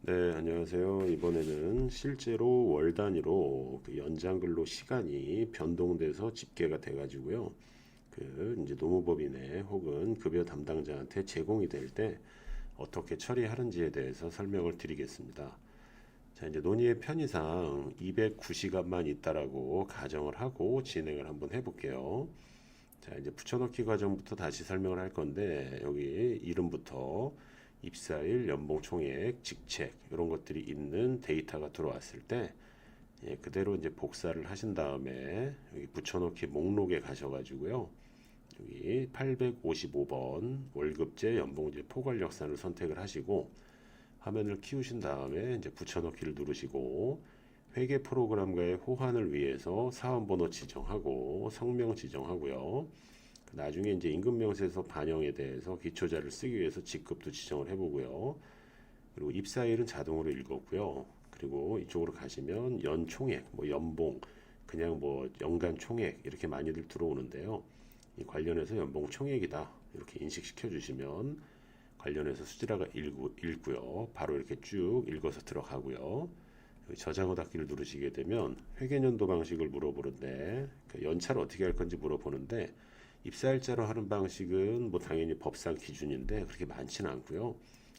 네, 안녕하세요. 이번에는 실제로 월 단위로 그 연장 근로 시간이 변동돼서 집계가 돼가지고요. 그 이제 노무법인에 혹은 급여 담당자한테 제공이 될 때 어떻게 처리하는지에 대해서 설명을 드리겠습니다. 자, 이제 논의의 편의상 209시간만 있다라고 가정을 하고 진행을 한번 해볼게요. 자, 이제 붙여넣기 과정부터 다시 설명을 할 건데, 여기 이름부터 입사일, 연봉 총액, 직책 이런 것들이 있는 데이터가 들어왔을 때 그대로 이제 복사를 하신 다음에 여기 붙여넣기 목록에 가셔가지고요. 여기 855번 월급제, 연봉제, 포괄역산을 선택을 하시고 화면을 키우신 다음에 이제 붙여넣기를 누르시고 회계 프로그램과의 호환을 위해서 사원번호 지정하고 성명 지정하고요. 나중에 이제 임금명세서 반영에 대해서 기초자를 쓰기 위해서 직급도 지정을 해보고요. 그리고 입사일은 자동으로 읽었고요. 그리고 이쪽으로 가시면 연총액, 뭐 연봉, 그냥 뭐 연간 총액 이렇게 많이들 들어오는데요. 이 관련해서 연봉 총액이다 이렇게 인식시켜 주시면 관련해서 수지라가 읽고요. 바로 이렇게 쭉 읽어서 들어가고요. 저장 후 닫기를 누르시게 되면 회계연도 방식을 물어보는데 그 연차를 어떻게 할 건지 물어보는데 입사일자로 하는 방식은 뭐 당연히 법상 기준인데 그렇게 많지는 않고요.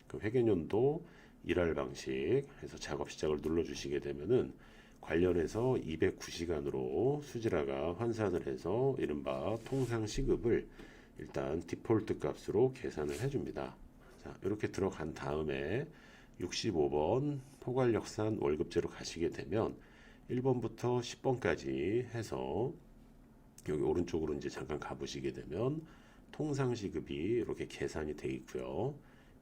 그 회계연도 일할 방식 해서 작업 시작을 눌러주시게 되면은 관련해서 209시간으로 수지라가 환산을 해서 이른바 통상 시급을 일단 디폴트 값으로 계산을 해줍니다. 자, 이렇게 들어간 다음에 65번 포괄역산 월급제로 가시게 되면 1번부터 10번까지 해서 여기 오른쪽으로 이제 잠깐 가보시게 되면 통상시급이 이렇게 계산이 되어 있고요.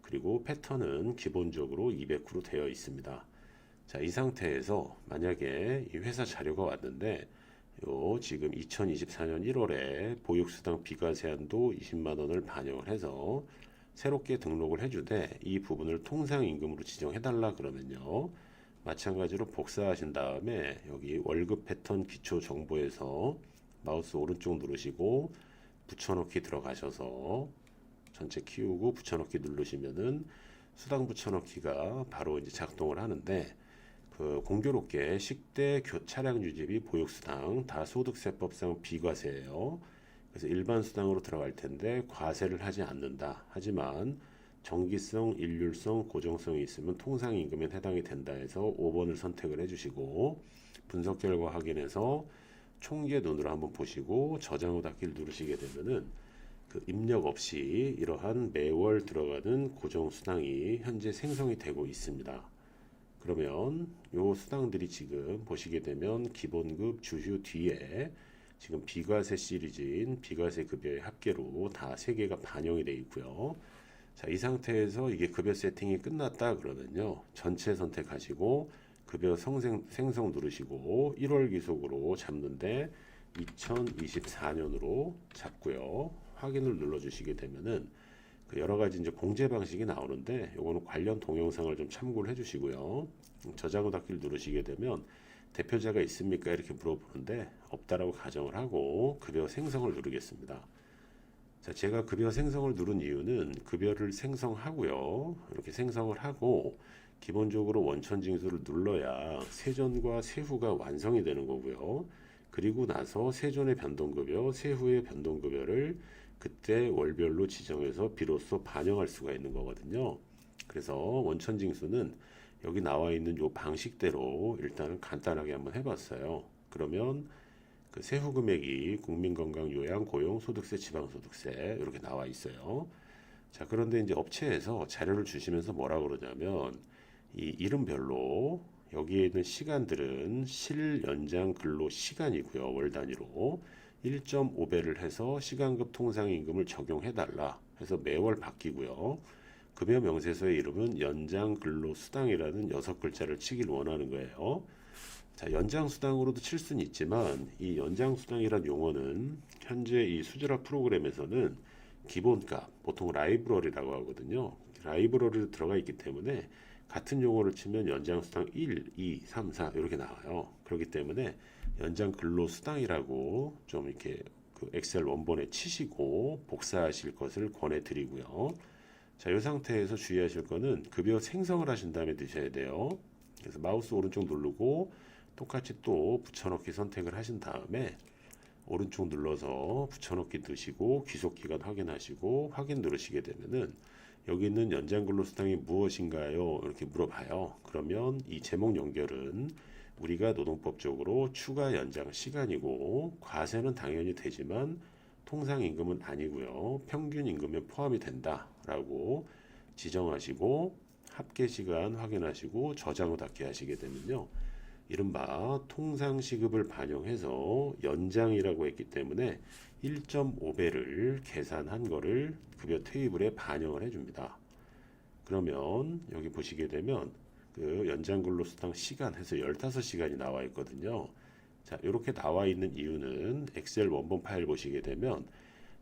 그리고 패턴은 기본적으로 200으로 되어 있습니다. 자, 이 상태에서 만약에 이 회사 자료가 왔는데 요 지금 2024년 1월에 보육수당 비과세한도 20만 원을 반영을 해서 새롭게 등록을 해주되 이 부분을 통상임금으로 지정해달라 그러면요. 마찬가지로 복사하신 다음에 여기 월급 패턴 기초 정보에서 마우스 오른쪽 누르시고 붙여넣기 들어가셔서 전체 키우고 붙여넣기 누르시면은 수당 붙여넣기가 바로 이제 작동을 하는데 그 공교롭게 식대, 차량 유지비, 보육수당 다 소득세법상 비과세예요. 그래서 일반 수당으로 들어갈 텐데 과세를 하지 않는다. 하지만 정기성, 일률성, 고정성이 있으면 통상임금에 해당이 된다 해서 5번을 선택을 해주시고 분석 결과 확인해서 총계 눈으로 한번 보시고 저장 후 닫기를 누르시게 되면은 그 입력 없이 이러한 매월 들어가는 고정 수당이 현재 생성이 되고 있습니다. 그러면 요 수당들이 지금 보시게 되면 기본급 주휴 뒤에 지금 비과세 시리즈인 비과세 급여의 합계로 다 3개가 반영이 되어 있고요. 자, 이 상태에서 이게 급여 세팅이 끝났다 그러면요. 전체 선택하시고 급여 생성 누르시고 1월 기속으로 잡는데 2024년으로 잡고요. 확인을 눌러주시게 되면은 그 여러 가지 이제 공제 방식이 나오는데 요거는 관련 동영상을 좀 참고를 해주시고요. 저장 후 닫기를 누르시게 되면 대표자가 있습니까? 이렇게 물어보는데 없다라고 가정을 하고 급여 생성을 누르겠습니다. 자, 제가 급여 생성을 누른 이유는 급여를 생성하고요. 이렇게 생성을 하고 기본적으로 원천 징수를 눌러야 세전과 세후가 완성이 되는 거고요. 그리고 나서 세전의 변동급여, 세후의 변동급여를 그때 월별로 지정해서 비로소 반영할 수가 있는 거거든요. 그래서 원천 징수는 여기 나와 있는 요 방식대로 일단은 간단하게 한번 해봤어요. 그러면 그 세후 금액이 국민건강요양, 고용, 소득세, 지방소득세 이렇게 나와 있어요. 자, 그런데 이제 업체에서 자료를 주시면서 뭐라 그러냐면 이 이름별로 여기에 있는 시간들은 실연장 근로 시간이고요. 월 단위로 1.5배를 해서 시간급 통상임금을 적용해달라 해서 매월 바뀌고요. 급여 명세서의 이름은 연장 근로 수당이라는 6글자를 치길 원하는 거예요. 자, 연장 수당으로도 칠 수는 있지만 이 연장 수당이란 용어는 현재 이 수지라 프로그램에서는 기본값, 보통 라이브러리라고 하거든요. 라이브러리로 들어가 있기 때문에 같은 용어를 치면 연장 수당 1, 2, 3, 4 이렇게 나와요. 그렇기 때문에 연장 근로 수당이라고 좀 이렇게 그 엑셀 원본에 치시고 복사하실 것을 권해 드리고요. 자, 이 상태에서 주의하실 거는 급여 생성을 하신 다음에 드셔야 돼요. 그래서 마우스 오른쪽 누르고 똑같이 또 붙여넣기 선택을 하신 다음에 오른쪽 눌러서 붙여넣기 드시고 귀속기간 확인하시고 확인 누르시게 되면은 여기 있는 연장근로수당이 무엇인가요? 이렇게 물어봐요. 그러면 이 제목 연결은 우리가 노동법적으로 추가 연장 시간이고 과세는 당연히 되지만 통상임금은 아니고요. 평균임금에 포함이 된다라고 지정하시고 합계시간 확인하시고 저장 후 닫기 하시게 되면요. 이른바 통상시급을 반영해서 연장이라고 했기 때문에 1.5배를 계산한 거를 급여 테이블에 반영을 해줍니다. 그러면 여기 보시게 되면 그 연장근로수당 시간 해서 15시간이 나와 있거든요. 자, 이렇게 나와 있는 이유는 엑셀 원본 파일 보시게 되면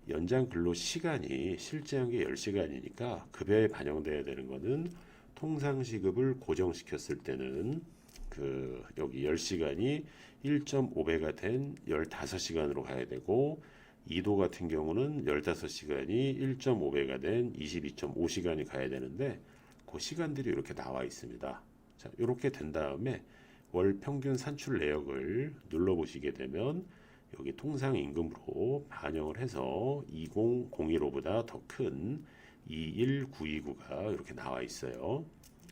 연장근로시간이 실제한 게 10시간이니까 급여에 반영돼야 되는 거는 통상시급을 고정시켰을 때는 그 여기 10시간이 1.5배가 된 15시간으로 가야 되고 2도 같은 경우는 15시간이 1.5배가 된 22.5시간이 가야 되는데 그 시간들이 이렇게 나와 있습니다. 자, 이렇게 된 다음에 월 평균 산출 내역을 눌러보시게 되면 여기 통상임금으로 반영을 해서 20015보다 더 큰 21929가 이렇게 나와 있어요.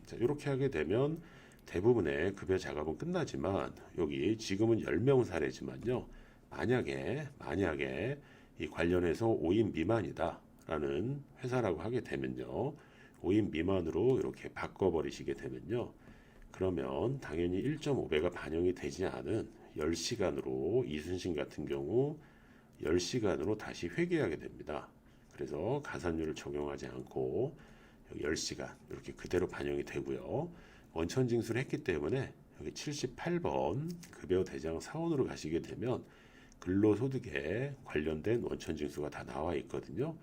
자, 이렇게 하게 되면 대부분의 급여 작업은 끝나지만 여기 지금은 10명 사례지만요. 만약에 이 관련해서 5인 미만이다 라는 회사라고 하게 되면요. 5인 미만으로 이렇게 바꿔버리시게 되면요. 그러면 당연히 1.5배가 반영이 되지 않은 10시간으로 이순신 같은 경우 10시간으로 다시 회계하게 됩니다. 그래서 가산율을 적용하지 않고 10시간 이렇게 그대로 반영이 되고요. 원천 징수를 했기 때문에 여기 78번 급여 대장 사원으로 가시게 되면 근로소득에 관련된 원천 징수가 다 나와 있거든요.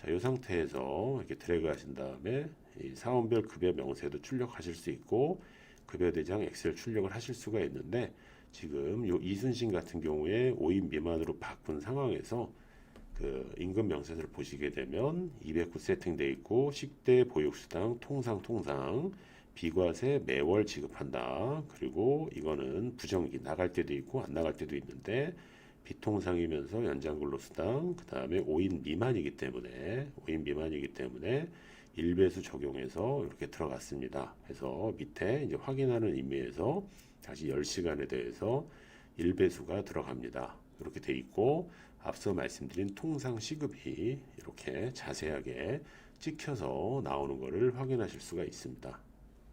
자, 이 상태에서 이렇게 드래그 하신 다음에 이 사원별 급여 명세도 출력하실 수 있고 급여 대장 엑셀 출력을 하실 수가 있는데 지금 요 이순신 같은 경우에 5인 미만으로 바꾼 상황에서 그 임금 명세서를 보시게 되면 209 세팅되어 있고 식대 보육수당 통상 비과세 매월 지급한다. 그리고 이거는 부정기 나갈 때도 있고 안 나갈 때도 있는데 비통상이면서 연장근로수당 그 다음에 5인 미만이기 때문에 1배수 적용해서 이렇게 들어갔습니다. 그래서 밑에 이제 확인하는 의미에서 다시 10시간에 대해서 1배수가 들어갑니다. 이렇게 돼 있고 앞서 말씀드린 통상 시급이 이렇게 자세하게 찍혀서 나오는 것을 확인하실 수가 있습니다.